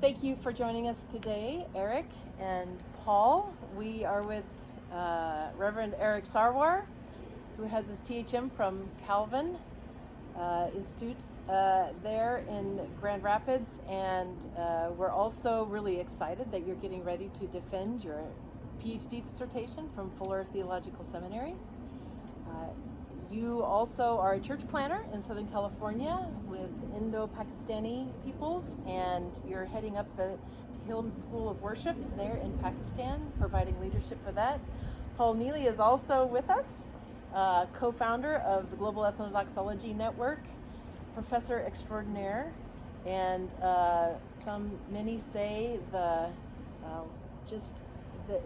Thank you for joining us today, Eric and Paul. We are with Reverend Eric Sarwar, who has his THM from Calvin Institute there in Grand Rapids, and we're also really excited that you're getting ready to defend your PhD dissertation from Fuller Theological Seminary. You also are a church planner in Southern California with Indo-Pakistani peoples, and you're heading up the Tehillim School of Worship there in Pakistan, providing leadership for that. Paul Neely is also with us, co-founder of the Global Ethnomusicology Network, professor extraordinaire, and many say the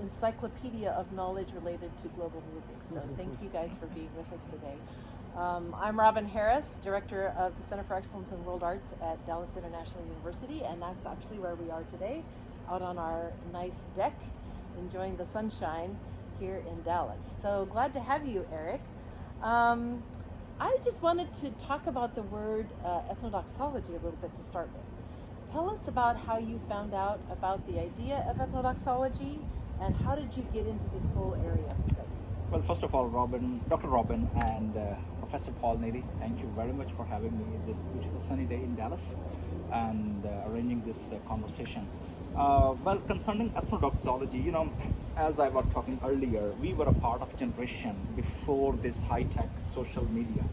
encyclopedia of knowledge related to global music. So thank you guys for being with us today. I'm Robin Harris, director of the Center for Excellence in World Arts at Dallas International University, and that's actually where we are today, out on our nice deck, enjoying the sunshine here in Dallas. So glad to have you, Eric. I just wanted to talk about the word ethnodoxology a little bit to start with. Tell us about how you found out about the idea of ethnodoxology, and how did you get into this whole area of study? Well, first of all, Dr. Robin and Professor Paul Neely, thank you very much for having me this beautiful sunny day in Dallas and arranging this conversation. Well, concerning ethnodoxology, as I was talking earlier, we were a part of a generation before this high-tech social media,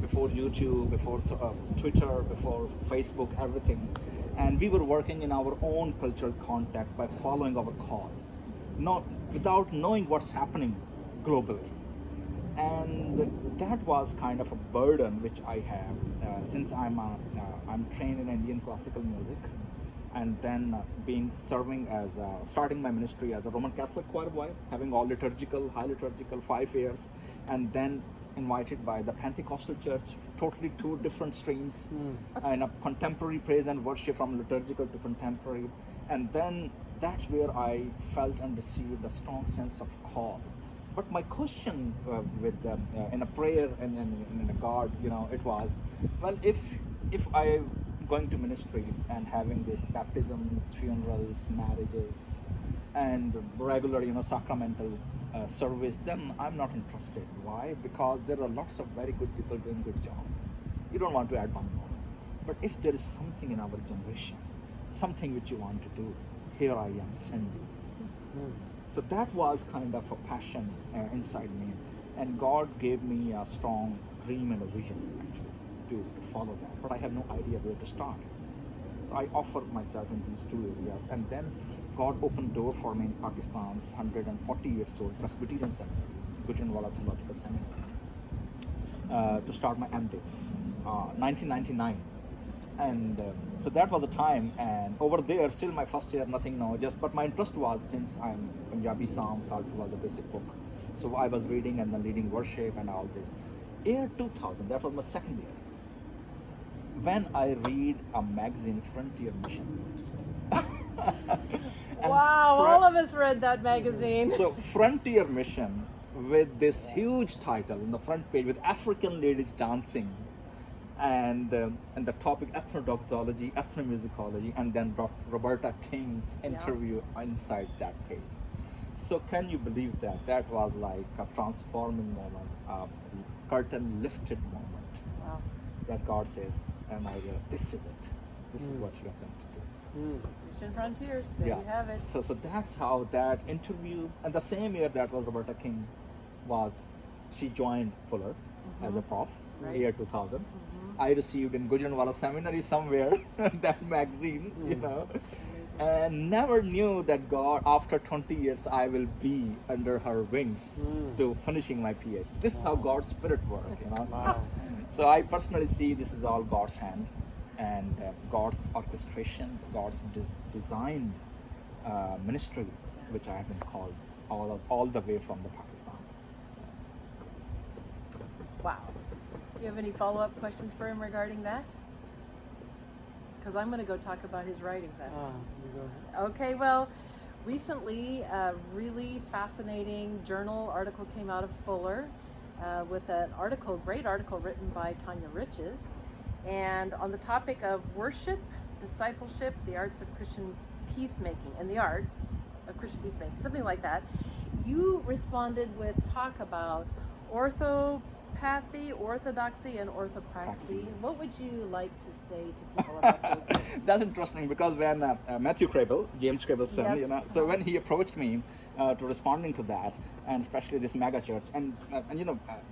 before YouTube, before Twitter, before Facebook, everything. And we were working in our own cultural context by following our call, not without knowing what's happening globally. And that was kind of a burden which I have since I'm trained in Indian classical music, and then starting my ministry as a Roman Catholic choir boy, having all liturgical, high liturgical 5 years, and then invited by the Pentecostal church, totally two different streams, and a contemporary praise and worship from liturgical to contemporary. And then that's where I felt and received a strong sense of call. But my question in a prayer and in a God, it was, well, if I'm going to ministry and having these baptisms, funerals, marriages, and regular, sacramental service, then I'm not interested. Why? Because there are lots of very good people doing good job. You don't want to add one more. But if there is something in our generation, something which you want to do, here I am, send you. So that was kind of a passion inside me, and God gave me a strong dream and a vision actually to follow that. But I have no idea where to start. So I offered myself in these two areas, and then God opened door for me in Pakistan's 140 years old Presbyterian Seminary, Gujranwala Theological Seminary, to start my MDiv, 1999. And so that was the time, and over there, still my first year, nothing, but my interest was, since I'm Punjabi Psalms, Psalter was the basic book. So I was reading and then leading worship and all this. Year 2000, that was my second year, when I read a magazine, Frontier Mission. Wow, all of us read that magazine. So Frontier Mission, with this huge title on the front page with African ladies dancing, and the topic ethnodoxology, ethnomusicology, and then Roberta King's interview inside that page. So can you believe that? That was like a transforming moment, a curtain lifted moment. Wow. That God says, and I go, this is it. This is what you have done to do. Mission Frontiers, there you have it. So that's how that interview, and the same year that was Roberta King she joined Fuller as a prof, year 2000. I received in Gujranwala Seminary somewhere that magazine, and never knew that God, after 20 years, I will be under her wings to finishing my PhD. This is how God's Spirit works, Wow. So I personally see this is all God's hand, and God's orchestration, God's designed ministry, which I have been called all the way from the Pakistan. Wow. Do you have any follow-up questions for him regarding that? Because I'm going to go talk about his writings after. You go ahead. Okay, well, recently a really fascinating journal article came out of Fuller with an article, great article written by Tanya Riches, and on the topic of worship discipleship, the arts of Christian peacemaking, and the arts of Christian peacemaking, something like that. You responded with talk about orthopathy, orthodoxy, and orthopraxy. What would you like to say to people about those things? That's interesting because when Matthew Crable, James Crable's son, Yes. so when he approached me to responding to that, and especially this mega church, and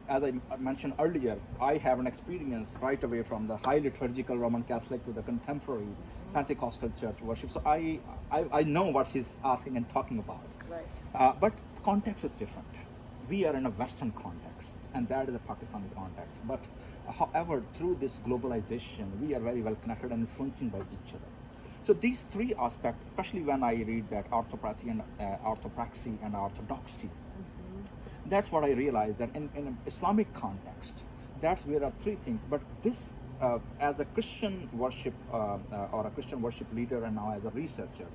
as I mentioned earlier, I have an experience right away from the high liturgical Roman Catholic to the contemporary Pentecostal church worship. So I know what he's asking and talking about. Right. But context is different. We are in a Western context, and that is a Pakistani context. But however, through this globalization, we are very well connected and influencing by each other. So these three aspects, especially when I read that orthopathy and orthopraxy and orthodoxy, that's what I realized, that in an Islamic context, that's where there are three things. But this, as a Christian worship or a Christian worship leader, and now as a researcher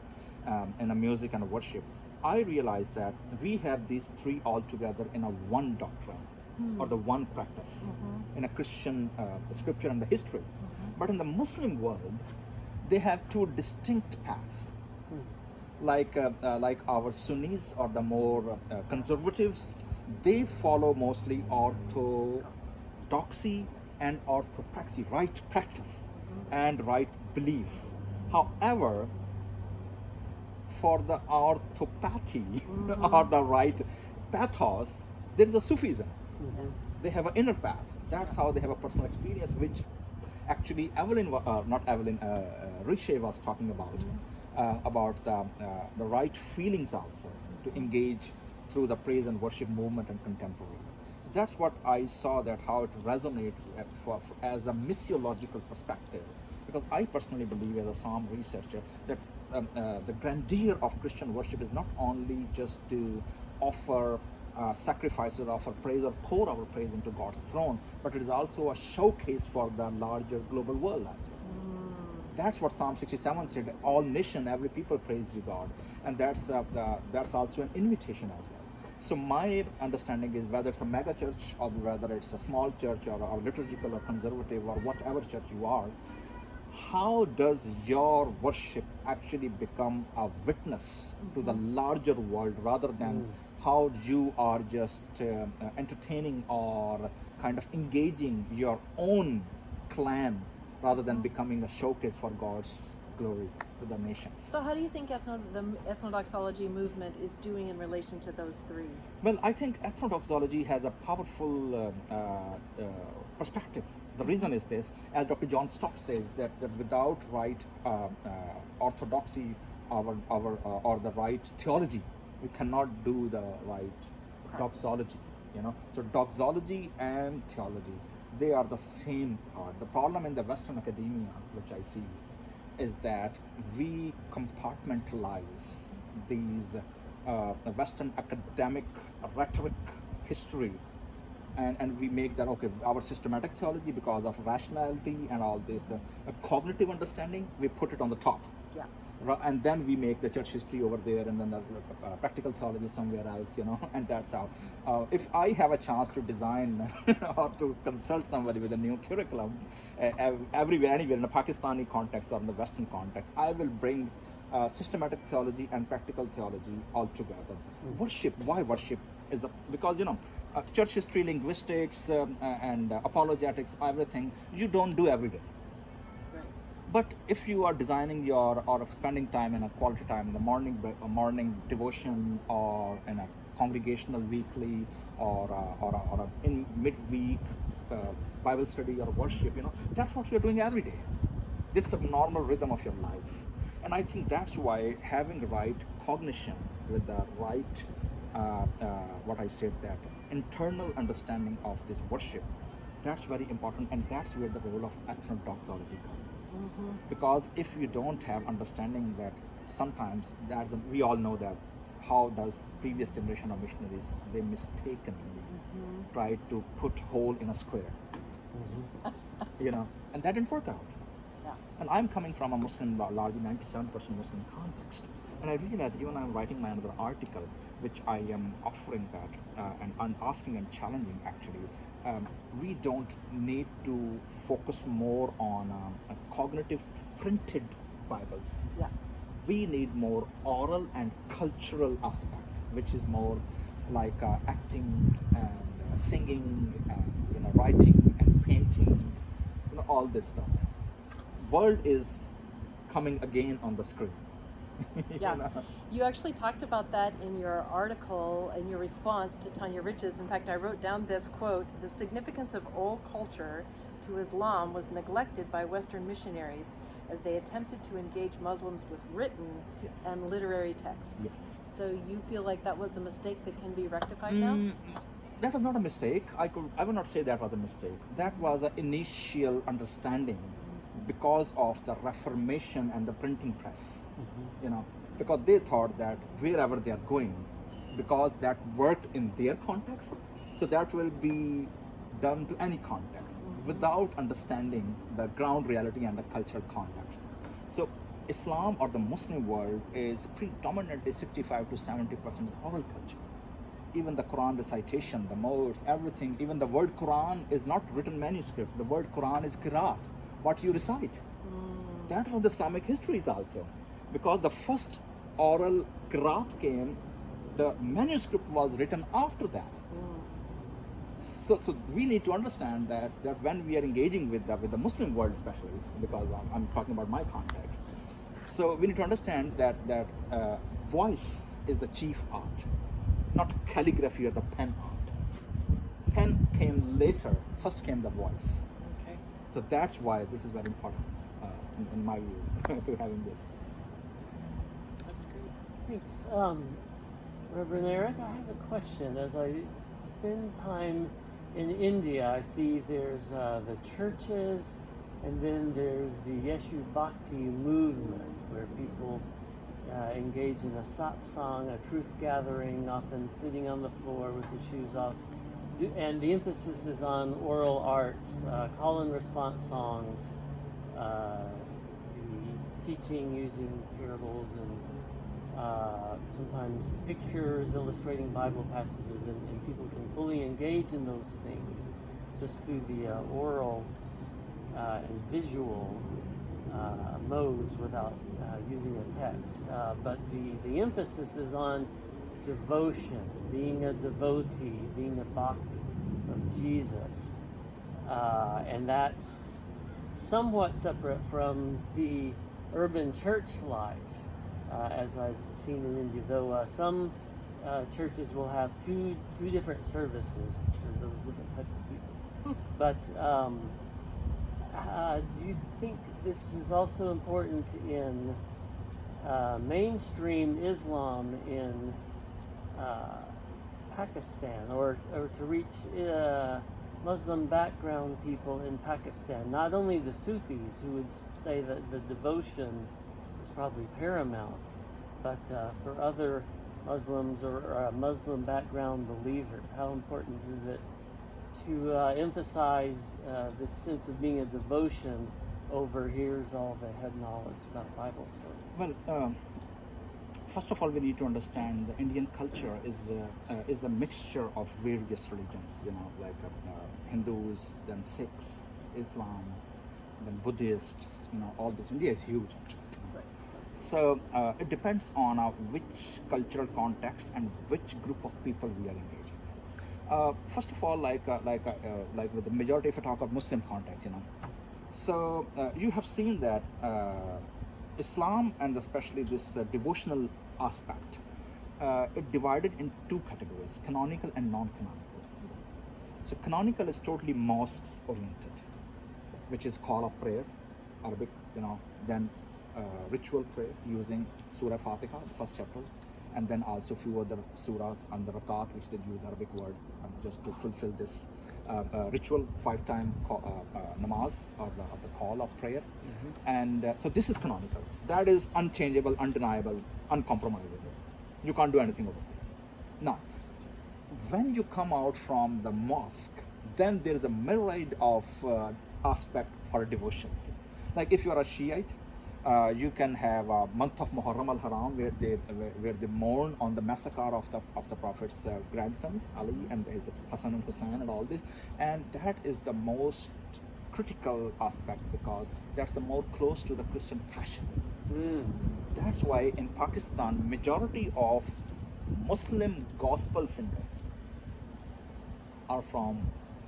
in a music and worship, I realized that we have these three all together in a one doctrine or the one practice in a Christian scripture and the history. But in the Muslim world, they have two distinct paths. Like our Sunnis or the more conservatives, they follow mostly orthodoxy and orthopraxy, right practice and right belief. However, for the orthopathy or the right pathos, there is a Sufism. Yes. They have an inner path. That's how they have a personal experience, which actually Rishi was talking about the right feelings also to engage through the praise and worship movement and contemporary. That's what I saw, that how it resonates as a missiological perspective, because I personally believe as a psalm researcher that the grandeur of Christian worship is not only just to offer sacrifices, offer praise or pour our praise into God's throne, but it is also a showcase for the larger global world as well. That's what Psalm 67 said, all nation, every people praise you, God. And that's also an invitation as well. So my understanding is, whether it's a mega church or whether it's a small church or liturgical or conservative or whatever church you are, how does your worship actually become a witness to the larger world, rather than how you are just entertaining or kind of engaging your own clan, rather than becoming a showcase for God's glory to the nations. So how do you think the ethnodoxology movement is doing in relation to those three? Well, I think ethnodoxology has a powerful perspective. The reason is this, as Dr. John Stott says, that without right orthodoxy or the right theology, we cannot do the right doxology. So doxology and theology, they are the same part. The problem in the Western academia, which I see, is that we compartmentalize these Western academic rhetoric history, and we make that, okay, our systematic theology, because of rationality and all this cognitive understanding, we put it on the top. Yeah. And then we make the church history over there, and then the practical theology somewhere else, and that's how. If I have a chance to design or to consult somebody with a new curriculum, everywhere, anywhere, in a Pakistani context or in the Western context, I will bring systematic theology and practical theology all together. Worship, why worship? Because church history, linguistics, and apologetics, everything you don't do every day. But if you are designing or spending time in a quality time in the morning devotion, or in a congregational weekly, or in midweek Bible study or worship, that's what you're doing every day. It's a normal rhythm of your life. And I think that's why having right cognition with the right, what I said, that internal understanding of this worship, that's very important, and that's where the role of ethnodoxology comes. Because if you don't have understanding, that sometimes we all know that how does previous generation of missionaries, they mistakenly tried to put hole in a square, and that didn't work out. Yeah. And I'm coming from a Muslim, largely 97% Muslim context, and I realize, even I'm writing my another article, which I am offering that and asking and challenging actually. We don't need to focus more on a cognitive printed Bibles. Yeah. We need more oral and cultural aspect, which is more like acting and singing and writing and painting, all this stuff. World is coming again on the screen. Yeah. You actually talked about that in your article, in your response to Tanya Rich's. In fact, I wrote down this quote: "The significance of oral culture to Islam was neglected by Western missionaries as they attempted to engage Muslims with written Yes. and literary texts." Yes. So you feel like that was a mistake that can be rectified now? That was not a mistake. I would not say that was a mistake. That was an initial understanding because of the Reformation and the printing press. Because they thought that wherever they are going, because that worked in their context, so that will be done to any context without understanding the ground reality and the cultural context. So Islam or the Muslim world is predominantly 65 to 70% oral culture. Even the Quran recitation, the modes, everything, even the word Quran is not written manuscript. The word Quran is qiraat, what you recite. That was the Islamic histories also. Because the first oral qiraat came, the manuscript was written after that. So we need to understand that when we are engaging with the Muslim world especially, because I'm talking about my context, so we need to understand that voice is the chief art, not calligraphy or the pen art. Pen came later, first came the voice. Okay. So that's why this is very important, in my view, to having this. That's great. Thanks. Reverend Eric, I have a question. As I spend time in India, I see there's the churches, and then there's the Yeshu Bhakti movement, where people engage in a satsang, a truth gathering, often sitting on the floor with the shoes off. And the emphasis is on oral arts, call and response songs, the teaching using parables and sometimes pictures illustrating Bible passages, and people can fully engage in those things just through the oral and visual modes without using a text. But the emphasis is on devotion, being a devotee, being a bhakt of Jesus. And that's somewhat separate from the urban church life, as I've seen in India, though some churches will have two different services for those different types of people. But do you think this is also important in mainstream Islam in Pakistan, or to reach Muslim background people in Pakistan? Not only the Sufis, who would say that the devotion is probably paramount, but for other Muslims or Muslim background believers, how important is it to emphasize this sense of being a devotion over here's all the head knowledge about Bible stories? Well, first of all, we need to understand the Indian culture is a mixture of various religions, like Hindus, then Sikhs, Islam, then Buddhists, all this. India is huge, actually. So it depends on which cultural context and which group of people we are engaging. First of all, like with the majority, if I talk of Muslim context, so you have seen that Islam, and especially this devotional aspect, it divided in two categories: canonical and non-canonical. So canonical is totally mosques oriented, which is call of prayer, Arabic, then ritual prayer using Surah Fatiha, the first chapter, and then also few other surahs and the rakat, which they use Arabic word just to fulfill this ritual 5-time namaz, or the call of prayer. And so this is canonical. That is unchangeable, undeniable, uncompromisable. You can't do anything over it. Now, when you come out from the mosque, then there is a myriad of aspect for devotions. Like if you are a Shiite, you can have a month of Muharram al-Haram, where they mourn on the massacre of the Prophet's grandsons, Ali and his Hassan and Hussein and all this, and that is the most critical aspect, because that's the more close to the Christian passion. That's why in Pakistan, majority of Muslim gospel singers are from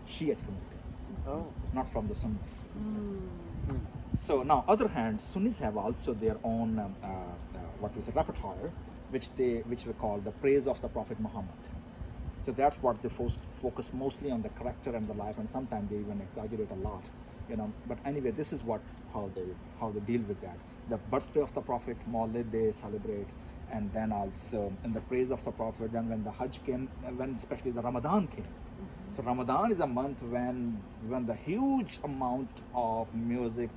Shiite community, Oh. not from the Sunnis. Mm. So now, other hand, Sunnis have also their own what was a repertoire, which we call the praise of the Prophet Muhammad. So that's what they focus mostly on the character and the life, and sometimes they even exaggerate a lot, you know. But anyway, this is how they deal with that. The birthday of the Prophet, Maulid, they celebrate, and then also in the praise of the Prophet. Then when the Hajj came, when especially the Ramadan came. So Ramadan is a month when the huge amount of music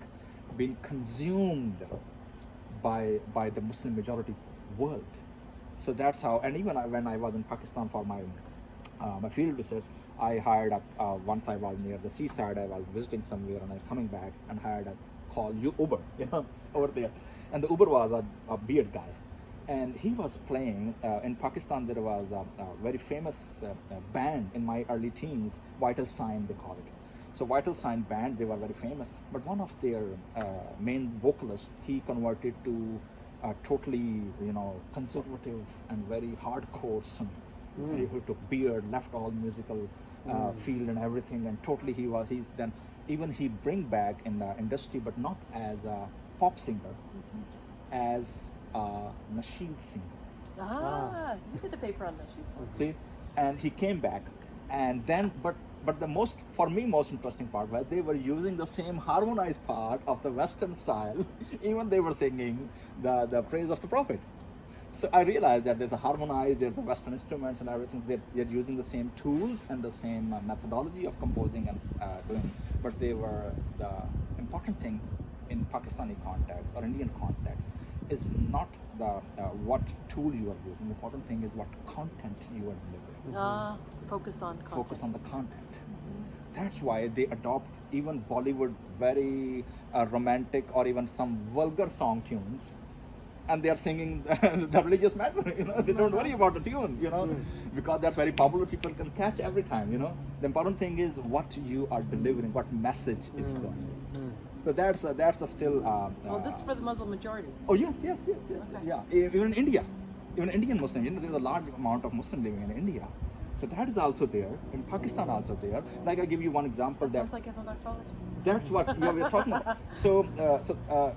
being consumed by the Muslim majority world. So that's how. And even when I was in Pakistan for my field research, I hired once I was near the seaside. I was visiting somewhere and I coming back and hired a call Uber, you know, over there. And the Uber was a beard guy, and he was playing. In Pakistan, there was a very famous band in my early teens, Vital Sign they call it. So Vital Sign band, they were very famous. But one of their main vocalists, he converted to totally, you know, conservative and very hardcore singing. And he took beard, left all musical field and everything, and totally he's then even he bring back in the industry, but not as a pop singer, as a nasheed singer. You did a paper on that. See, and he came back, and then but the most for me most interesting part was they were using the same harmonized part of the Western style. Even they were singing the praise of the Prophet. So I realized that there's a harmonized, there's the Western instruments and everything. They're using the same tools and the same methodology of composing and doing. But they were the important thing in Pakistani context or Indian context is not the what tool you are using. The important thing is what content you are delivering. Focus on content. Focus on the content. That's why they adopt even Bollywood very romantic or even some vulgar song tunes, and they are singing the religious matter. You know, they don't worry about the tune. You know, because that's very popular. People can catch every time. You know, the important thing is what you are delivering, what message is going. So that's still. Well, this is for the Muslim majority. Oh yes. Okay. Yeah, even in India, even Indian Muslim. You know, there's a large amount of Muslim living in India. So that is also there. In Pakistan also there. Like I give you one example. That sounds like ethnodoxology. That's what we're talking about. So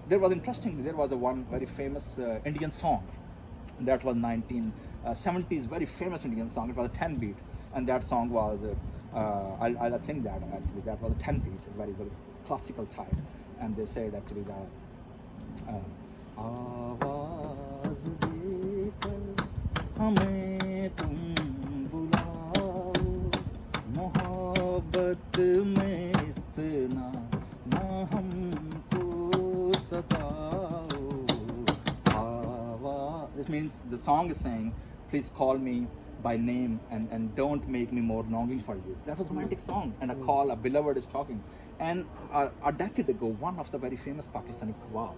there was interestingly, there was one very famous Indian song that was 1970s, very famous Indian song. It was a 10 beat, and that song was I'll sing that actually. That was a 10 beat, very very classical type, and they said actually that. आवाज़ देकर हमें तुम बुलाओ, मोहब्बत में इतना ना हमको सताओ, आवाज़. This means the song is saying, please call me by name and don't make me more longing for you. That was a romantic song, and a beloved is talking. And a decade ago, one of the very famous Pakistani Colloquial,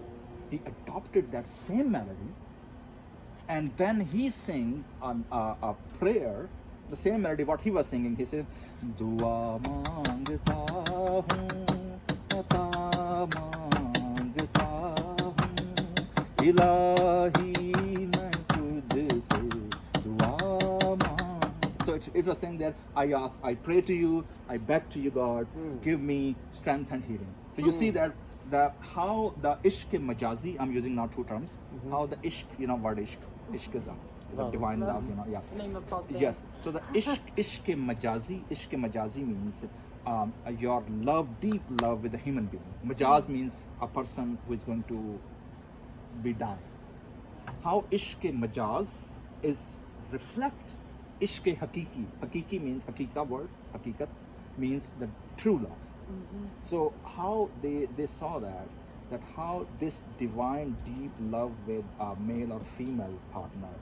he adopted that same melody, and then he sang a prayer, the same melody what he was singing. He said, "Dua mangta hoon, ata mangta hoon, ilahi main tujhse dua mang." So it was saying that I pray to you, I beg to you, God, give me strength and healing. So you see that how the ishq majazi, I'm using now two terms, how the ishq, you know, word ishq is a divine love, you know, yeah. Name of Paul's band. Yes. So the ishq majazi means your love, deep love with a human being. Majaz means a person who is going to be dying. How ishq majaz is reflect ishq hakiki. Hakiki means hakika word, hakikat means the true love. So how they saw that how this divine deep love with a male or female partner,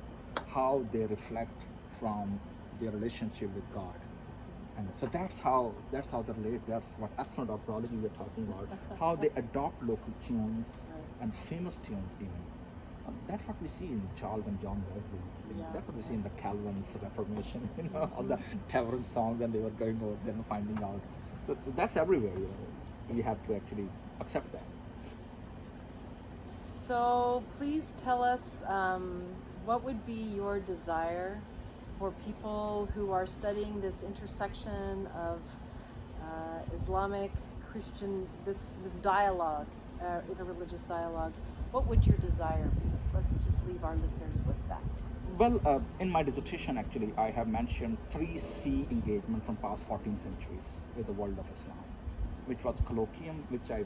how they reflect from their relationship with God. And so that's how they relate. That's what ethnodoxology we're talking about. How they adopt local tunes and famous tunes even. That's what we see in Charles and John Wesley. That's what we see in the Calvin's Reformation. You know, all the tavern songs, and they were going over there and finding out. So that's everywhere. You know, we have to actually accept that. So please tell us what would be your desire for people who are studying this intersection of Islamic, Christian, this dialogue, interreligious dialogue. What would your desire be? Let's just leave our listeners with that. Well, in my dissertation, actually, I have mentioned 3C engagement from past 14 centuries with the world of Islam, which was colloquium, which I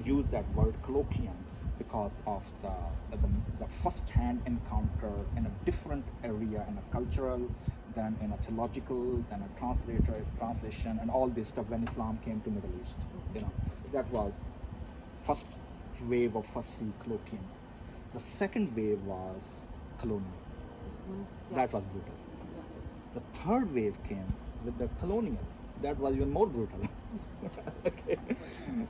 used that word colloquium because of the first-hand encounter in a different area, in a cultural, then in a theological, then a translation, and all this stuff when Islam came to Middle East. That was first wave of first C colloquium. The second wave was colonial. Yeah. That was brutal. The third wave came with the colonial. That was even more brutal. Okay.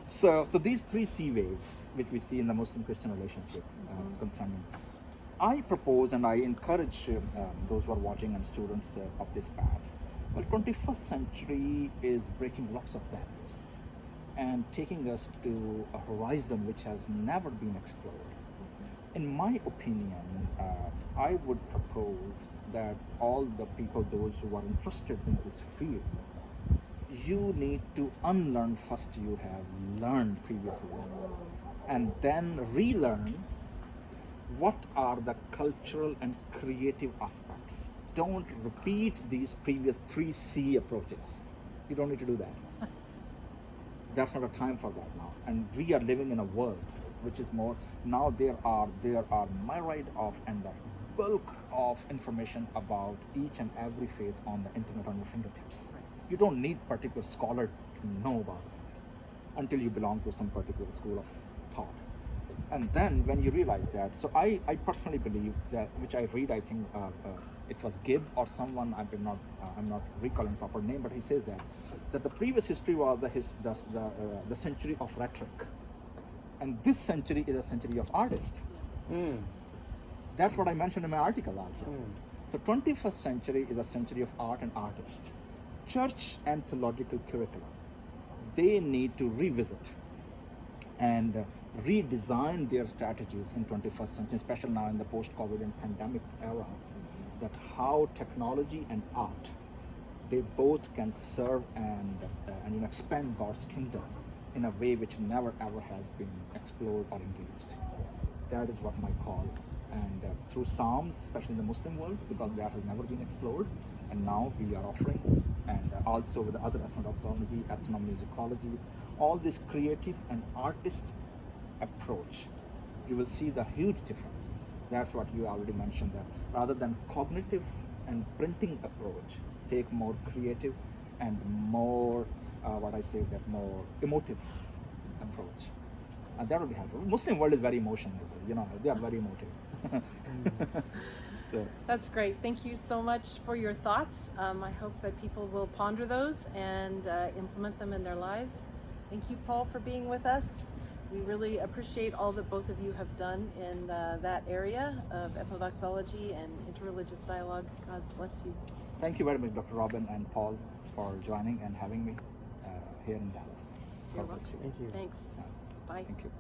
So these 3C waves, which we see in the Muslim-Christian relationship concerning, I propose and I encourage those who are watching and students of this path. Well, 21st century is breaking lots of barriers and taking us to a horizon which has never been explored. In my opinion, I would propose that all the people, those who are interested in this field, you need to unlearn first you have learned previously, and then relearn what are the cultural and creative aspects. Don't repeat these previous 3C approaches. You don't need to do that. That's not a time for that now. And we are living in a world which is more, now there are myriad of and the bulk of information about each and every faith on the internet on your fingertips. You don't need particular scholar to know about it until you belong to some particular school of thought. And then when you realize that, so I personally believe that, which I read, I think it was Gibb or someone, I'm not recalling proper name, but he says that the previous history was the century of rhetoric, and this century is a century of artists. Yes. That's what I mentioned in my article also. So 21st century is a century of art and artists. Church and theological curricula, they need to revisit and redesign their strategies in 21st century, especially now in the post-COVID and pandemic era, that how technology and art, they both can serve and expand God's kingdom in a way which never ever has been explored or engaged. That is what my call. And through Psalms, especially in the Muslim world, because that has never been explored, and now we are offering, and also with the other ethnodoxology, ethnomusicology, all this creative and artist approach, you will see the huge difference. That's what you already mentioned, that rather than cognitive and printing approach, take more creative and more, more emotive approach. And that will be helpful. Muslim world is very emotional, they are very emotive. So. That's great. Thank you so much for your thoughts. I hope that people will ponder those and implement them in their lives. Thank you, Paul, for being with us. We really appreciate all that both of you have done in that area of ethnodoxology and interreligious dialogue. God bless you. Thank you very much, Dr. Robin and Paul, for joining and having me here in Dallas. You're God bless welcome. you. Thank you. Thanks. Bye. Thank you.